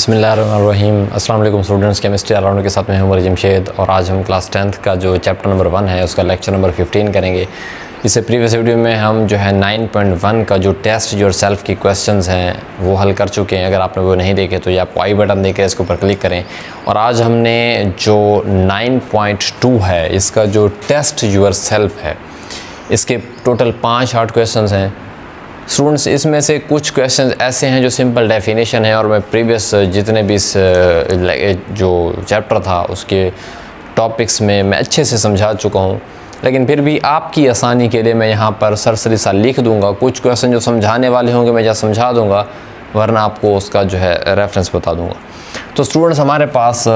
बिस्मिल्लाहिर्रहमानिर्रहीम। अस्सलाम वालेकुम स्टूडेंट्स, केमिस्ट्री ऑलराउंडर के साथ में हूँ जमशेद और आज हम क्लास 10th का जो चैप्टर नंबर 1 है उसका लेक्चर नंबर 15 करेंगे। इससे प्रीवियस वीडियो में हम जो है 9.1 का जो टेस्ट योरसेल्फ की क्वेश्चंस हैं वो हल कर चुके हैं। अगर आपने वो नहीं देखे तो ये आपको आई बटन देकर इसके ऊपर क्लिक करें। और आज हमने जो 9.2 है इसका जो टेस्ट योरसेल्फ है इसके टोटल 5 हार्ड क्वेश्चंस हैं। स्टूडेंट्स, इसमें से कुछ क्वेश्चंस ऐसे हैं जो सिंपल डेफिनेशन है और मैं प्रीवियस जितने भी जो चैप्टर था उसके टॉपिक्स में मैं अच्छे से समझा चुका हूँ, लेकिन फिर भी आपकी आसानी के लिए मैं यहाँ पर सरसरी सा लिख दूँगा। कुछ क्वेश्चन जो समझाने वाले होंगे मैं जहाँ समझा दूँगा, वरना आपको उसका जो है रेफरेंस बता दूँगा। तो स्टूडेंट्स, हमारे पास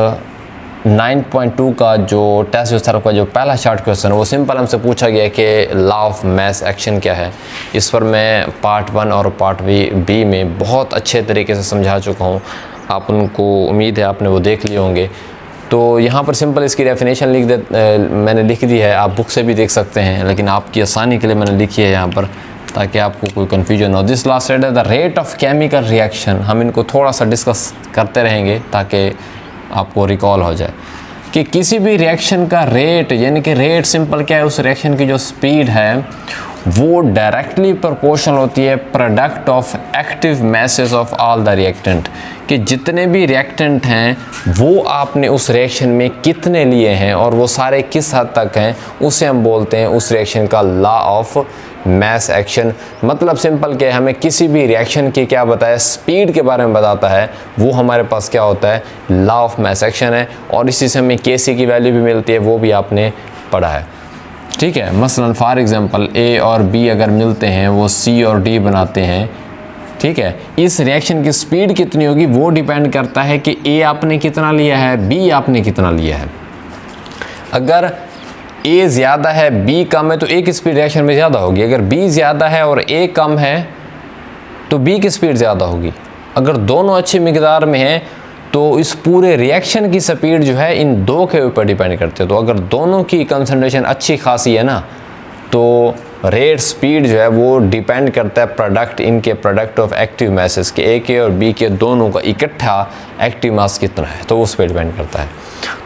9.2 का जो टेस्ट योरसेल्फ का जो पहला शार्ट क्वेश्चन है वो सिंपल हमसे पूछा गया कि लॉ ऑफ मास एक्शन क्या है। इस पर मैं पार्ट 1 और पार्ट बी में बहुत अच्छे तरीके से समझा चुका हूँ। आप उनको उम्मीद है आपने वो देख लिए होंगे। तो यहाँ पर सिंपल इसकी डेफिनेशन मैंने लिख दी है, आप बुक से भी देख सकते हैं, लेकिन आपकी आसानी के लिए मैंने लिखी है यहाँ पर ताकि आपको कोई कन्फ्यूजन हो। This law state the rate of chemical reaction. हम इनको थोड़ा सा डिस्कस करते रहेंगे ताकि आपको रिकॉल हो जाए कि किसी भी रिएक्शन का रेट, यानी कि रेट सिंपल क्या है, उस रिएक्शन की जो स्पीड है वो डायरेक्टली प्रोपोर्शनल होती है product of active masses of all the reactant. कि जितने भी रिएक्टेंट हैं वो आपने उस रिएक्शन में कितने लिए हैं और वो सारे किस हद तक हैं, उसे हम बोलते हैं उस रिएक्शन का लॉ ऑफ मास एक्शन। मतलब सिंपल क्या है, हमें किसी भी रिएक्शन की क्या बताया, स्पीड के बारे में बताता है, वो हमारे पास क्या होता है, लॉ ऑफ मास एक्शन है। और इसी से हमें Kc की वैल्यू भी मिलती है, वो भी आपने पढ़ा है। ठीक है, मसलन फॉर एग्जांपल A और B अगर मिलते हैं वो C और D बनाते हैं। ठीक है, इस रिएक्शन की स्पीड कितनी होगी वो डिपेंड करता है कि A आपने कितना लिया है, B आपने कितना लिया है। अगर A ज़्यादा है B कम है तो A की स्पीड रिएक्शन में ज़्यादा होगी। अगर B ज़्यादा है और A कम है तो B की स्पीड ज़्यादा होगी। अगर दोनों अच्छी मिकदार में हैं तो इस पूरे रिएक्शन की स्पीड जो है इन दो के ऊपर डिपेंड करते हैं। तो अगर दोनों की कंसंट्रेशन अच्छी खासी है ना, तो रेट स्पीड जो है वो डिपेंड करता है प्रोडक्ट, इनके प्रोडक्ट ऑफ एक्टिव मैसेस के, ए के और बी के दोनों का इकट्ठा एक्टिव मास कितना है, तो उस पर डिपेंड करता है।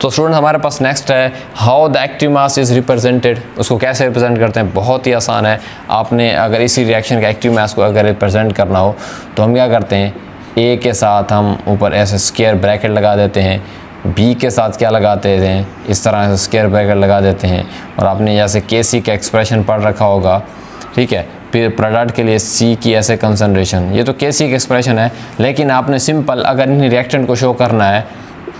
तो स्टूडेंट, हमारे पास नेक्स्ट है how the active mass is represented. उसको कैसे रिप्रेजेंट करते हैं, बहुत ही आसान है। आपने अगर इसी रिएक्शन का एक्टिव मास को अगर रिप्रेजेंट करना हो तो हम क्या करते हैं, ए के साथ हम ऊपर ऐसे स्क्वायर ब्रैकेट लगा देते हैं, बी के साथ क्या लगाते हैं, इस तरह से स्क्वायर ब्रैकेट लगा देते हैं। और आपने जैसे Kc का एक्सप्रेशन पढ़ रखा होगा, ठीक है, फिर प्रोडक्ट के लिए C की ऐसे कंसंट्रेशन, ये तो Kc का एक्सप्रेशन है। लेकिन आपने सिंपल अगर इन रिएक्टेंट को शो करना है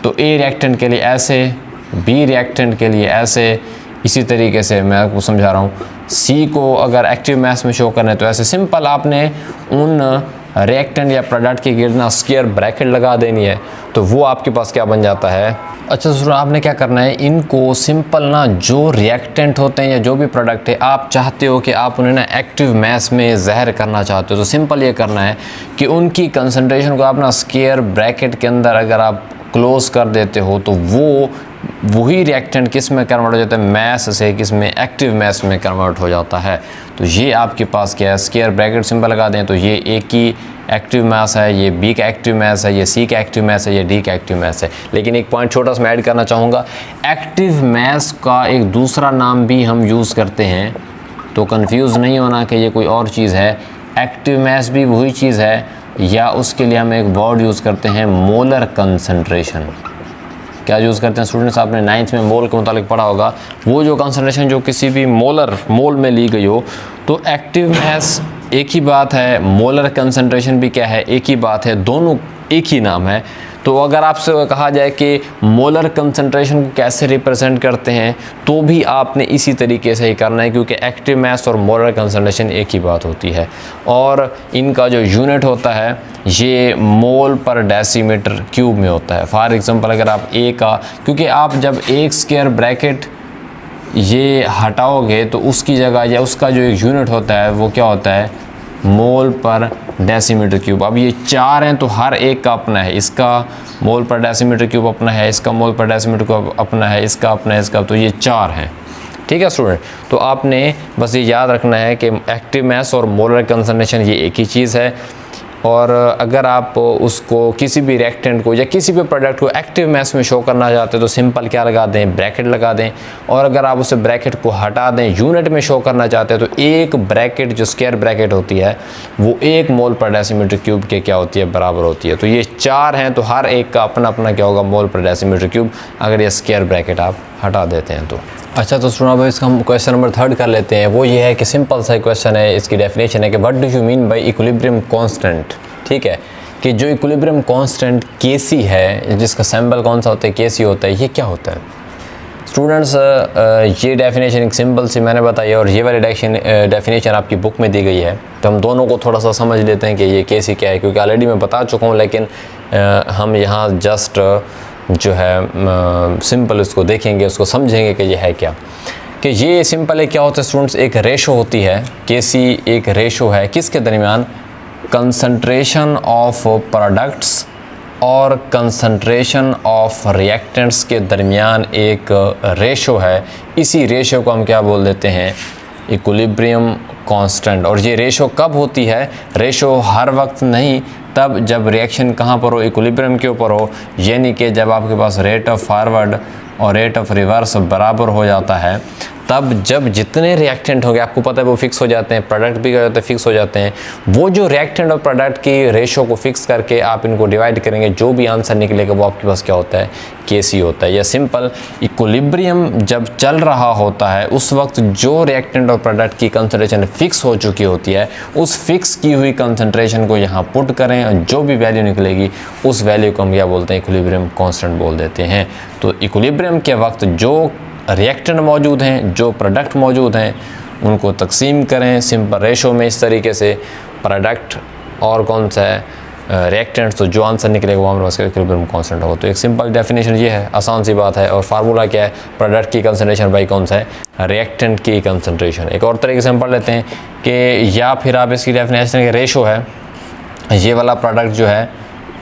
तो A रिएक्टेंट के लिए ऐसे, B रिएक्टेंट के लिए ऐसे, इसी तरीके से मैं आपको समझा रहा हूँ। C को अगर एक्टिव मास में शो करना है तो ऐसे सिंपल आपने उन रिएक्टेंट या प्रोडक्ट की गिरना स्क्वायर ब्रैकेट लगा देनी है, तो वो आपके पास क्या बन जाता है। अच्छा सुनो, आपने क्या करना है, इनको सिंपल ना जो रिएक्टेंट होते हैं या जो भी प्रोडक्ट है आप चाहते हो कि आप उन्हें ना एक्टिव मास में ज़हर करना चाहते हो, तो सिंपल ये करना है कि उनकी कंसंट्रेशन को आप ना स्क्वायर ब्रैकेट के अंदर अगर आप क्लोज कर देते हो तो वही रिएक्टेंट किस में कन्वर्ट हो जाता है, मैस से किस में, एक्टिव मास में कन्वर्ट हो जाता है। तो ये आपके पास क्या है, स्क्वायर ब्रैकेट सिंपल लगा दें तो ये ए की एक्टिव मास है, ये बी का एक्टिव मास है, ये सी का एक्टिव मास है, ये डी का एक्टिव मास है। लेकिन एक पॉइंट छोटा सा मैं ऐड करना चाहूँगा, एक्टिव मास का एक दूसरा नाम भी हम यूज़ करते हैं, तो कंफ्यूज नहीं होना कि ये कोई और चीज़ है। एक्टिव मास भी वही चीज़ है, या उसके लिए हम एक वर्ड यूज़ करते हैं मोलर कंसंट्रेशन। क्या यूज़ करते हैं स्टूडेंट्स, आपने 9th में मोल के मुतालिक पढ़ा होगा, वो जो कंसंट्रेशन जो किसी भी मोल में ली गई हो। तो एक्टिव मास एक ही बात है, मोलर कंसंट्रेशन भी क्या है, एक ही बात है, दोनों एक ही नाम है। तो अगर आपसे कहा जाए कि मोलर कंसंट्रेशन को कैसे रिप्रेजेंट करते हैं, तो भी आपने इसी तरीके से ही करना है, क्योंकि एक्टिव मास और मोलर कंसंट्रेशन एक ही बात होती है। और इनका जो यूनिट होता है ये मोल पर डेसीमीटर क्यूब में होता है। फॉर एग्जांपल अगर आप ए का, क्योंकि आप जब एक स्क्वायर ब्रैकेट ये हटाओगे तो उसकी जगह या उसका जो एक यूनिट होता है वो क्या होता है, मोल पर डेसीमीटर क्यूब। अब ये 4 हैं तो हर एक का अपना है, इसका मोल पर डेसीमीटर क्यूब अपना है, इसका मोल पर डेसीमीटर क्यूब अपना है, इसका अपना है, इसका, तो ये 4 हैं। ठीक है स्टूडेंट, तो आपने बस ये याद रखना है कि एक्टिव मास और मोलर कंसंट्रेशन ये एक ही चीज़ है। और अगर आप उसको किसी भी रिएक्टेंट को या किसी भी प्रोडक्ट को एक्टिव मास में शो करना चाहते हैं तो सिंपल क्या लगा दें, ब्रैकेट लगा दें। और अगर आप उस ब्रैकेट को हटा दें, यूनिट में शो करना चाहते हैं तो एक ब्रैकेट जो स्क्वायर ब्रैकेट होती है वो 1 मोल पर डेसीमीटर क्यूब के क्या होती है, बराबर होती है। तो ये 4 हैं तो हर एक का अपना अपना क्या होगा, मोल पर डेसीमीटर क्यूब, अगर ये स्क्वायर ब्रैकेट आप हटा देते हैं तो। अच्छा, तो सुनो भाई, इसका हम क्वेश्चन नंबर 3 कर लेते हैं। वो ये है कि सिंपल सा क्वेश्चन है, इसकी डेफिनेशन है कि what do you mean by equilibrium constant. ठीक है, कि जो इक्विलिब्रियम कांस्टेंट केसी है, जिसका सिंबल कौन सा होता है, केसी होता है, ये क्या होता है स्टूडेंट्स? ये डेफिनेशन एक सिंपल सी मैंने बताई है और ये वाली डेफिनेशन आपकी बुक में दी गई है। तो हम दोनों को थोड़ा सा समझ लेते हैं कि ये केसी क्या है, क्योंकि ऑलरेडी मैं बता चुका हूँ, लेकिन हम यहाँ जस्ट जो है सिंपल इसको देखेंगे, उसको समझेंगे कि ये है क्या। कि ये सिंपल है, क्या होता है स्टूडेंट्स, एक रेशो होती है, केसी एक रेशो है किसके दरमियान, कंसंट्रेशन ऑफ प्रोडक्ट्स और कंसंट्रेशन ऑफ रिएक्टेंट्स के दरमियान एक रेशो है। इसी रेशो को हम क्या बोल देते हैं, इक्विलिब्रियम कांस्टेंट। और ये रेशो कब होती है, रेशो हर वक्त नहीं, तब जब रिएक्शन कहाँ पर हो, इक्विलिब्रियम के ऊपर हो, यानी कि जब आपके पास रेट ऑफ फॉरवर्ड और रेट ऑफ रिवर्स बराबर हो जाता है, तब जब जितने रिएक्टेंट होंगे, आपको पता है वो फिक्स हो जाते हैं, प्रोडक्ट भी क्या होते हैं, फिक्स हो जाते हैं। वो जो रिएक्टेंट और प्रोडक्ट की रेशो को फिक्स करके आप इनको डिवाइड करेंगे, जो भी आंसर निकलेगा वो आपके पास क्या होता है, केसी होता है। या सिंपल, इक्विलिब्रियम जब चल रहा होता है उस वक्त जो रिएक्टेंट और प्रोडक्ट की कंसंट्रेशन फिक्स हो चुकी होती है, उस फिक्स की हुई कंसंट्रेशन को यहाँ पुट करें और जो भी वैल्यू निकलेगी उस वैल्यू को हम क्या बोलते हैं, इक्विलिब्रियम कांस्टेंट बोल देते हैं। तो इक्विलिब्रियम के वक्त जो रिएक्टेंट मौजूद हैं, जो प्रोडक्ट मौजूद हैं, उनको तकसीम करें सिंपल रेशो में इस तरीके से, प्रोडक्ट और कौन सा है, रिएक्टेंट्स, तो जो आंसर निकलेगा वो हमारे पास इक्विलिब्रियम कांस्टेंट होगा। तो एक सिंपल डेफिनेशन ये है, आसान सी बात है। और फार्मूला क्या है, प्रोडक्ट की कंसंट्रेशन बाई कौन सा है, रिएक्टेंट की कंसंट्रेशन। एक और तरीके से हम पढ़ लेते हैं कि, या फिर आप इसकी डेफिनेशन के रेशो है, ये वाला प्रोडक्ट जो है,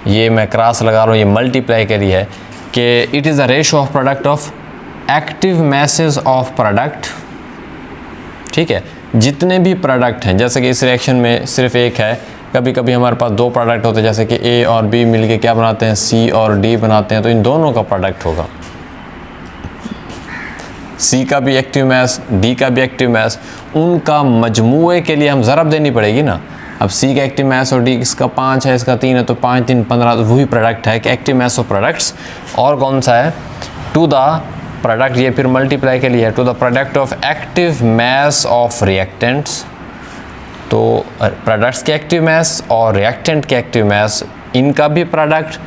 ये मैं क्रॉस लगा रहा हूँ, ये मल्टीप्लाई करी है, कि it is the ratio of product of active message of product. ठीक है, जितने भी प्रोडक्ट हैं, जैसे कि इस रिएक्शन में सिर्फ एक है, कभी कभी हमारे पास 2 प्रोडक्ट होते हैं, जैसे कि ए और बी मिलके क्या बनाते हैं, सी और डी बनाते हैं, तो इन दोनों का प्रोडक्ट होगा। सी का भी एक्टिव मैस, डी का भी एक्टिव मैस, उनका मजमूए के लिए हम ज़रब देनी पड़ेगी ना। अब सी का एक्टिव मैस और डी, इसका 5 है, इसका 3 है, तो 5 3 15, तो वही प्रोडक्ट है कि एक्टिव मैस ऑफ प्रोडक्ट्स। और कौन सा है, टू द प्रोडक्ट, ये फिर मल्टीप्लाई के लिए है, to the product of active mass of reactants. तो प्रोडक्ट्स के एक्टिव मैस और रिएक्टेंट के एक्टिव मैस, इनका भी प्रोडक्ट,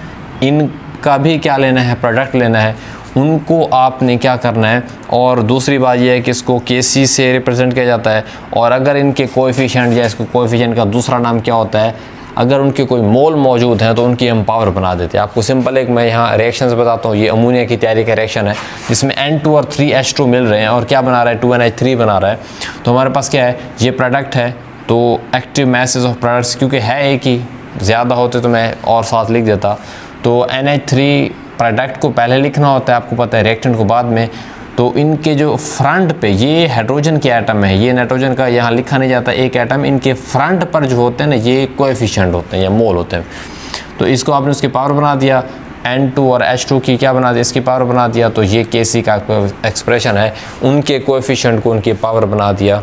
इनका भी क्या लेना है, प्रोडक्ट लेना है, उनको आपने क्या करना है। और दूसरी बात यह है कि इसको केसी से रिप्रेजेंट किया जाता है। और अगर इनके कोएफिशिएंट या इसको कोएफिशिएंट का दूसरा नाम क्या होता है, अगर उनके कोई मोल मौजूद हैं तो उनकी हम पावर बना देते हैं। आपको सिंपल एक मैं यहाँ रिएक्शंस बताता हूँ। ये अमोनिया की तैयारी का रिएक्शन है जिसमें N2 और 3H2 मिल रहे हैं और क्या बना रहा है, 2NH3 बना रहा है। तो हमारे पास क्या है, ये प्रोडक्ट है, तो एक्टिव मैसेज ऑफ प्रोडक्ट्स, क्योंकि है एक ही, ज़्यादा होते तो मैं और साथ लिख देता। तो NH3 प्रोडक्ट को पहले लिखना होता है, आपको पता है, रिएक्टेंट को बाद में। तो इनके जो फ्रंट पे, ये हाइड्रोजन के एटम है, ये नाइट्रोजन का यहाँ लिखा नहीं जाता एक एटम, इनके फ्रंट पर जो होते हैं ना, ये कोएफिशिएंट होते हैं या मोल होते हैं। तो इसको आपने उसकी पावर बना दिया, N2 और H2 की क्या बना दिया, इसकी पावर बना दिया। तो ये Kc का एक्सप्रेशन है, उनके कोएफिशिएंट को उनकी पावर बना दिया।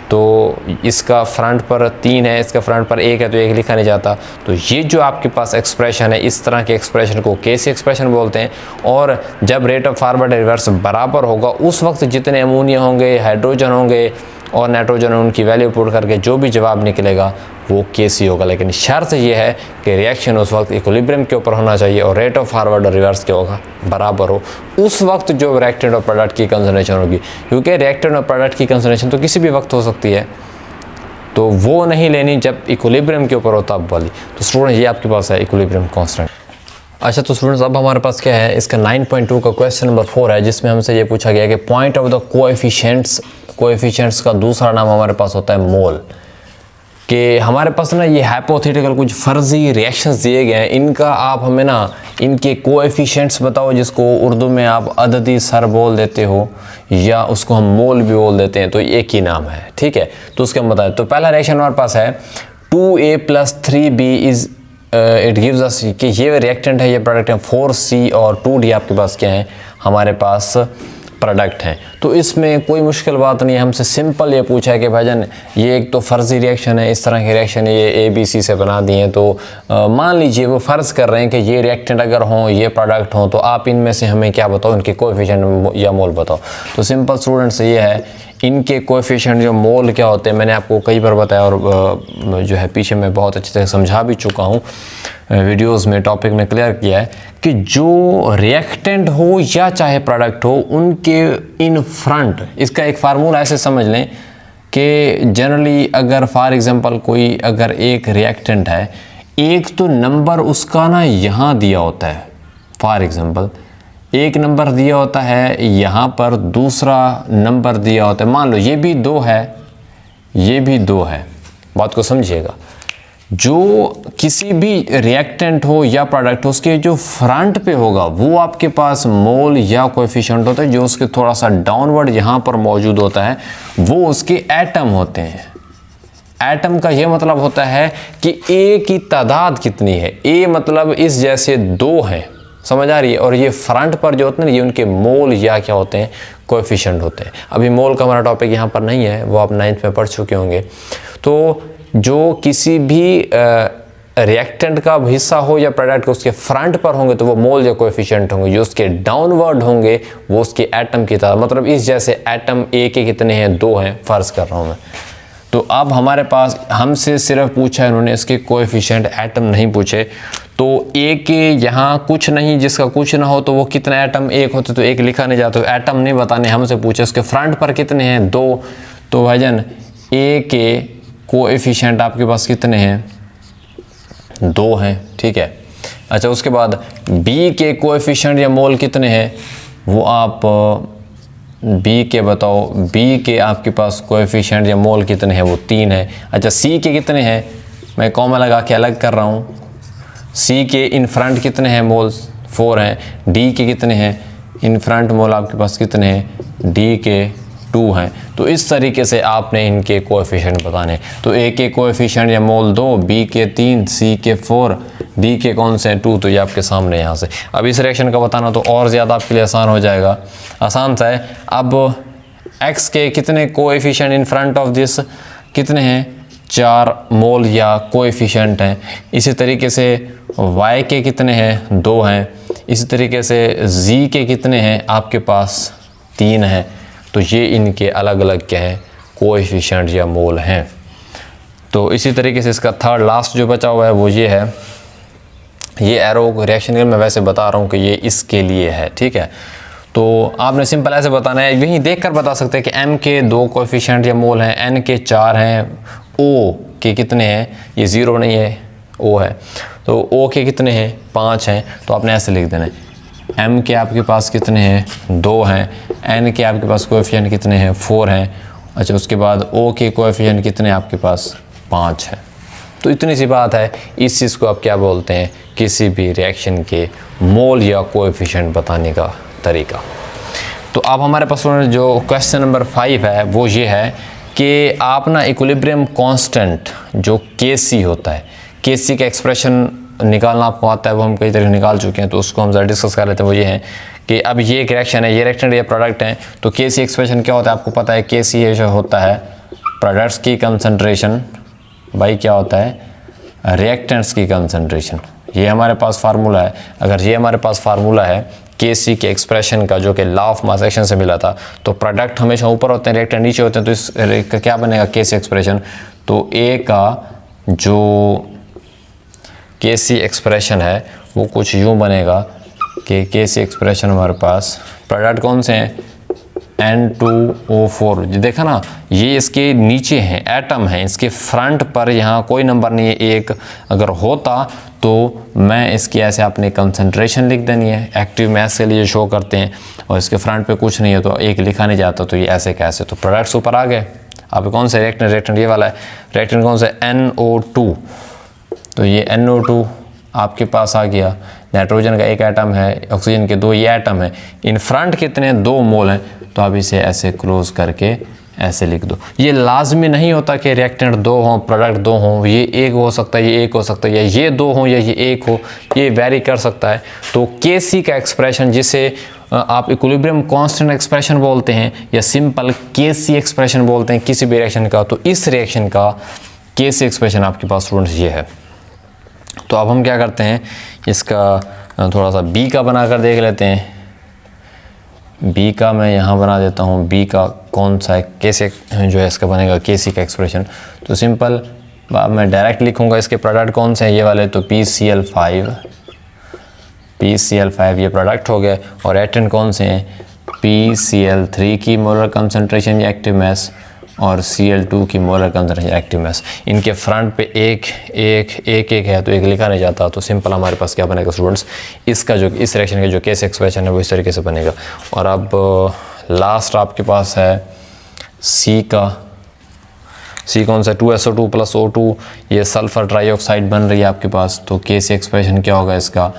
तो इसका फ्रंट पर 3 है, इसका फ्रंट पर 1 है, तो 1 लिखा नहीं जाता। तो ये जो आपके पास एक्सप्रेशन है, इस तरह के एक्सप्रेशन को केसी एक्सप्रेशन बोलते हैं। और जब रेट ऑफ फॉरवर्ड रिवर्स बराबर होगा, उस वक्त जितने अमोनिया होंगे, हाइड्रोजन होंगे और नाइट्रोजन, उनकी वैल्यू पुट करके जो भी जवाब निकलेगा वो केसी होगा। लेकिन शर्त ये है कि रिएक्शन उस वक्त इक्विलिब्रियम के ऊपर होना चाहिए और रेट ऑफ फॉरवर्ड और रिवर्स के होगा बराबर हो। उस वक्त जो रिएक्टेंट और प्रोडक्ट की कंसंट्रेशन होगी, क्योंकि रिएक्टेंट और प्रोडक्ट की कंसंट्रेशन तो किसी भी वक्त हो सकती है, तो वो नहीं लेनी जब इक्विलिब्रियम के ऊपर हो तब वाली। तो स्टूडेंट, ये आपके पास है इक्विलिब्रियम कांस्टेंट। अच्छा, तो स्टूडेंट्स अब हमारे पास क्या है, इसका 9.2 का क्वेश्चन नंबर 4 है, जिसमें हमसे ये पूछा गया कि पॉइंट ऑफ द कोएफिशिएंट्स का दूसरा नाम हमारे पास होता है मोल। कि हमारे पास ना ये हाइपोथेटिकल कुछ फर्जी रिएक्शंस दिए गए हैं, इनका आप हमें ना इनके कोएफिशिएंट्स बताओ, जिसको उर्दू में आप अददी सर बोल देते हो या उसको हम मोल भी बोल देते हैं, तो एक ही नाम है। ठीक है, तो उसके हम बताएं। तो पहला रिएक्शन हमारे पास है 2A + 3B is it gives us कि ये रिएक्टेंट है, ये प्रोडक्ट है। 4C और 2D आपके पास क्या है, हमारे पास प्रोडक्ट हैं। तो इसमें कोई मुश्किल बात नहीं है, हमसे सिंपल ये पूछा है कि भाईजान ये एक तो फ़र्ज़ी रिएक्शन है, इस तरह के रिएक्शन ये ABC से बना दिए हैं, तो मान लीजिए वो फ़र्ज़ कर रहे हैं कि ये रिएक्टेंट अगर हों, ये प्रोडक्ट हों, तो आप इनमें से हमें क्या बताओ, इनके कोएफिशिएंट या मोल बताओ। तो सिंपल स्टूडेंट्स ये है, इनके कोएफिशिएंट जो मोल क्या होते हैं मैंने आपको कई बार बताया, और जो है पीछे मैं बहुत अच्छे से समझा भी चुका हूँ, वीडियोस में टॉपिक में क्लियर किया है कि जो रिएक्टेंट हो या चाहे प्रोडक्ट हो, उनके इन फ्रंट, इसका एक फार्मूला ऐसे समझ लें कि जनरली अगर फॉर एग्जांपल कोई अगर एक रिएक्टेंट है, एक तो नंबर उसका ना यहाँ दिया होता है, फॉर एग्जांपल एक नंबर दिया होता है यहाँ पर, दूसरा नंबर दिया होता है, मान लो ये भी 2 है, ये भी 2 है। बात को समझिएगा, जो किसी भी रिएक्टेंट हो या प्रोडक्ट हो, उसके जो फ्रंट पे होगा वो आपके पास मोल या कोएफिशिएंट होता है, जो उसके थोड़ा सा डाउनवर्ड यहाँ पर मौजूद होता है वो उसके एटम होते हैं। एटम का ये मतलब होता है कि A की तादाद कितनी है, A मतलब इस जैसे 2 हैं, समझ आ रही है, और ये फ्रंट पर जो होते हैं ये उनके मोल या क्या होते हैं, कोएफिशिएंट होते हैं। अभी मोल का हमारा टॉपिक यहाँ पर नहीं है, वो आप 9th में पढ़ चुके होंगे। तो जो किसी भी रिएक्टेंट का हिस्सा हो या प्रोडक्ट के उसके फ्रंट पर होंगे तो वो मोल या कोएफिशिएंट होंगे, जो उसके डाउनवर्ड होंगे वो उसके एटम की तादाद, मतलब इस जैसे एटम A के कितने हैं, 2 हैं, फ़र्ज़ कर रहा हूँ मैं। तो अब हमारे पास हमसे सिर्फ पूछा है उन्होंने, इसके कोएफिशिएंट एटम नहीं पूछे। तो A के यहाँ कुछ नहीं, जिसका कुछ ना हो तो वो कितने एटम, 1 होते तो 1 लिखा नहीं जाता, तो एटम नहीं बताने, हमसे पूछे उसके फ्रंट पर कितने हैं, 2। तो भाईजान A के कोएफिशिएंट आपके पास कितने हैं, 2 हैं, ठीक है। अच्छा, उसके बाद B के कोएफिशिएंट या मोल कितने हैं, वो आप B के बताओ, B के आपके पास कोएफिशिएंट या मोल कितने हैं, वो 3 है। अच्छा, C के कितने हैं, मैं कॉमा लगा के अलग कर रहा हूँ। C के इन फ्रंट कितने हैं, मोल्स 4 हैं। D के कितने हैं, इन फ्रंट मोल आपके पास कितने हैं, D के 2 हैं। तो इस तरीके से आपने इनके कोएफिशिएंट बताने। तो A के कोएफिशिएंट या मोल 2, B के 3, C के 4, D के कौन से 2, तो ये आपके सामने यहाँ से। अब इस रिएक्शन का बताना तो और ज़्यादा आपके लिए आसान हो जाएगा, आसान सा है। अब X के कितने coefficient in front of this कितने हैं, 4 मोल या कोएफिशिएंट हैं। इसी तरीके से Y के कितने हैं, 2 हैं। इसी तरीके से Z के कितने हैं आपके पास, 3 हैं। तो ये इनके अलग अलग क्या है, कोएफिशिएंट या मोल हैं। तो इसी तरीके से इसका थर्ड लास्ट जो बचा हुआ है वो ये है, ये एरो रिएक्शन मैं वैसे बता रहा हूँ कि ये इसके लिए है, ठीक है। तो आपने सिंपल ऐसे बताना है, यहीं देख कर बता सकते हैं कि M के 2 कोएफिशिएंट या मोल हैं, N के 4 हैं, O के कितने हैं, ये 0 नहीं है, O है। तो O के कितने हैं, 5 हैं। तो आपने ऐसे लिख देना है, M के आपके पास कितने हैं, 2 हैं। N के आपके पास कोएफिशिएंट कितने हैं, 4 हैं। अच्छा, उसके बाद O के कोएफिशिएंट कितने हैं आपके पास, 5 हैं। तो इतनी सी बात है। इस चीज़ को आप क्या बोलते हैं, किसी भी रिएक्शन के मोल या कोएफिशिएंट बताने का तरीका। तो अब हमारे पास जो क्वेश्चन नंबर 5 है वो ये है कि आप ना इक्विलिब्रियम कांस्टेंट जो Kc होता है, Kc का एक्सप्रेशन निकालना आपको आता है, वो हम कई तरह निकाल चुके हैं, तो उसको हम ज़रा डिस्कस कर लेते हैं। वो ये है कि अब ये एक रिएक्शन है, ये रिएक्टेंट या प्रोडक्ट है, तो Kc एक्सप्रेशन क्या होता है आपको पता है। Kc ये जो होता है प्रोडक्ट्स की कंसंट्रेशन बाई क्या होता है, रिएक्टेंट्स की कंसंट्रेशन। ये हमारे पास फार्मूला है। अगर ये हमारे पास फार्मूला है Kc के एक्सप्रेशन का, जो कि लॉ ऑफ मास एक्शन से मिला था, तो प्रोडक्ट हमेशा ऊपर होते हैं, रिएक्टेंट नीचे होते हैं, तो इसका क्या बनेगा Kc एक्सप्रेशन। तो A का जो Kc एक्सप्रेशन है वो कुछ यूँ बनेगा कि Kc एक्सप्रेशन हमारे पास प्रोडक्ट कौन से हैं, N2O4। देखा ना, ये इसके नीचे हैं, एटम हैं, इसके फ्रंट पर यहाँ कोई नंबर नहीं है, 1 अगर होता तो मैं इसकी ऐसे अपने कंसंट्रेशन लिख देनी है, एक्टिव मैथ के लिए शो करते हैं, और इसके फ्रंट पे कुछ नहीं है तो 1 लिखा नहीं जाता, तो ये ऐसे कैसे। तो प्रोडक्ट्स ऊपर आ गए। अब कौन सा रिएक्टेंट ये वाला है, रिएक्टेंट कौन सा NO2, तो ये NO2 आपके पास आ गया। नाइट्रोजन का 1 एटम है, ऑक्सीजन के 2 ये एटम है, इन फ्रंट कितने 2 मोल हैं, तो आप इसे ऐसे क्लोज करके ऐसे लिख दो। ये लाजमी नहीं होता कि रिएक्टेंट 2 हों, प्रोडक्ट 2 हों, ये एक हो सकता है, ये एक हो सकता है, या ये 2 हों या ये एक हो, ये वेरी कर सकता है। तो Kc का एक्सप्रेशन, जिसे आप इक्विलिब्रियम कांस्टेंट एक्सप्रेशन बोलते हैं या सिंपल Kc एक्सप्रेशन बोलते हैं किसी भी रिएक्शन का, तो इस रिएक्शन का Kc एक्सप्रेशन आपके पास स्टूडेंट्स ये है। तो अब हम क्या करते हैं, इसका थोड़ा सा बी का बना कर देख लेते हैं। बी का मैं यहाँ बना देता हूँ, बी का कौन सा है, कैसे जो है इसका बनेगा Kc का एक्सप्रेशन। तो सिंपल मैं डायरेक्ट लिखूँगा, इसके प्रोडक्ट कौन से हैं ये वाले, तो PCl5 ये प्रोडक्ट हो गए, और एटेंट कौन से हैं, PCl3 की मोलर कंसंट्रेशन या एक्टिव मास और Cl2 की मोलर कंसंट्रेशन एक्टिव मास। इनके फ्रंट पे एक है तो एक लिखा नहीं जाता, तो सिंपल हमारे पास क्या बनेगा स्टूडेंट्स, इसका जो इस रिएक्शन का जो Kc एक्सप्रेशन है वो इस तरीके से बनेगा। और अब लास्ट आपके पास है C का, C कौन सा, 2SO2 + O2, ये सल्फर ट्राईऑक्साइड बन रही है आपके पास। तो Kc एक्सप्रेशन क्या होगा इसका,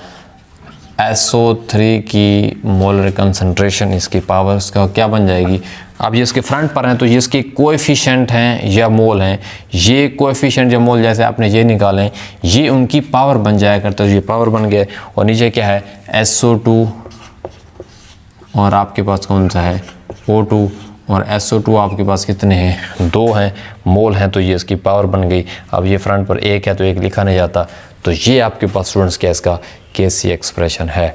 SO3 की मोलर कंसंट्रेशन, इसकी पावर इसका क्या बन जाएगी। अब ये इसके फ्रंट पर हैं तो ये इसके कोएफिशिएंट हैं या मोल हैं, ये कोएफिशिएंट या मोल जैसे आपने ये निकालें, ये उनकी पावर बन जाया करता है, ये पावर बन गए। और नीचे क्या है, SO2 और आपके पास कौन सा है, O2, और SO2 आपके पास कितने हैं, 2 हैं, मोल हैं, तो ये इसकी पावर बन गई। अब ये फ्रंट पर एक है तो एक लिखा नहीं जाता, तो ये आपके पास स्टूडेंट्स क्या इसका Kc एक्सप्रेशन है।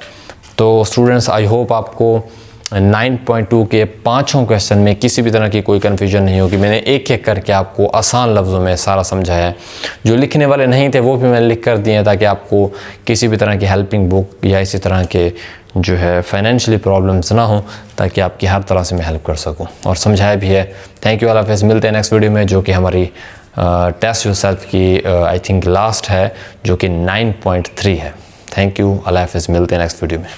तो स्टूडेंट्स आई होप आपको 9.2 के पाँचों क्वेश्चन में किसी भी तरह की कोई कन्फ्यूजन नहीं होगी। मैंने एक एक करके आपको आसान लफ्ज़ों में सारा समझाया है। जो लिखने वाले नहीं थे वो भी मैंने लिख कर दिए हैं, ताकि आपको किसी भी तरह की हेल्पिंग बुक या इसी तरह के जो है फाइनेंशियली प्रॉब्लम्स ना हो, ताकि आपकी हर तरह से मैं हेल्प कर सकूँ, और समझाया भी है। थैंक यू, अल्लाह हाफ़िज़। मिलते हैं नेक्स्ट वीडियो में, जो कि हमारी टेस्ट योरसेल्फ की आई थिंक लास्ट है, जो कि 9.3 है। थैंक यू, अल्लाह हाफ़िज़। मिलते हैं नेक्स्ट वीडियो में।